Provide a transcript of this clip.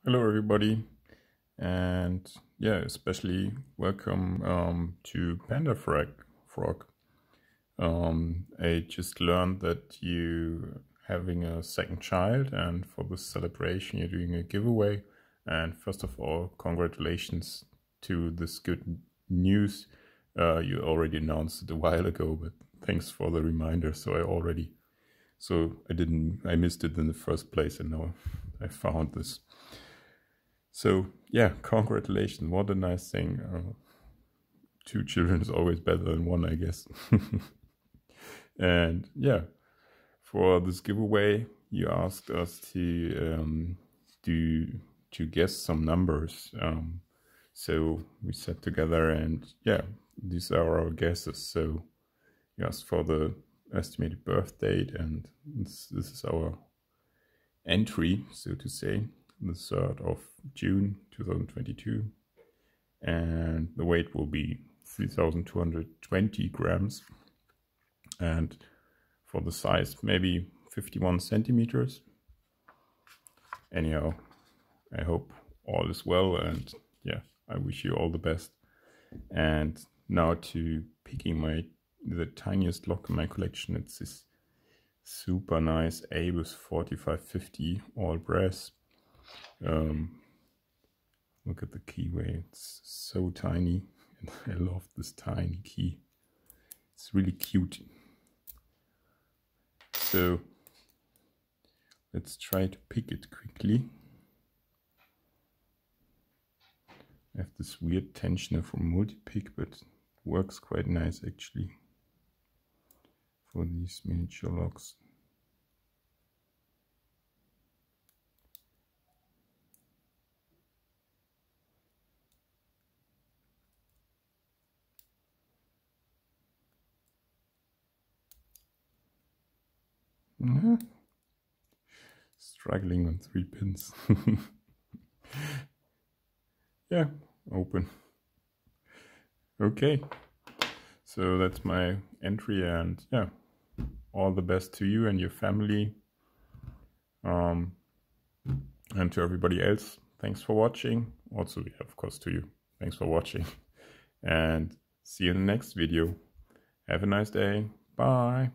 Hello everybody, and yeah, especially welcome to PandaFrog. I just learned that you having a second child, and for this celebration you're doing a giveaway. And first of all, congratulations to this good news. You already announced it a while ago, but thanks for the reminder. I missed it in the first place, and now I found this. So yeah, congratulations! What a nice thing. 2 children is always better than one, I guess. And yeah, for this giveaway, you asked us to guess some numbers. So we sat together, and yeah, these are our guesses. So you asked for the estimated birth date, and this is our entry, so to say, the 3rd of June 2022, and the weight will be 3,220 grams, and for the size maybe 51 centimeters. Anyhow, I hope all is well, and yeah, I wish you all the best. And now to picking the tiniest lock in my collection. It's this super nice ABUS 4550 all brass. Look at the keyway, it's so tiny, and I love this tiny key. It's really cute. So let's try to pick it quickly. I have this weird tensioner from multi-pick, but it works quite nice actually for these miniature locks. Struggling on 3 pins. Yeah, open. Okay, so that's my entry, and yeah, all the best to you and your family, and to everybody else. Thanks for watching. Also, yeah, of course, to you. Thanks for watching, and see you in the next video. Have a nice day. Bye.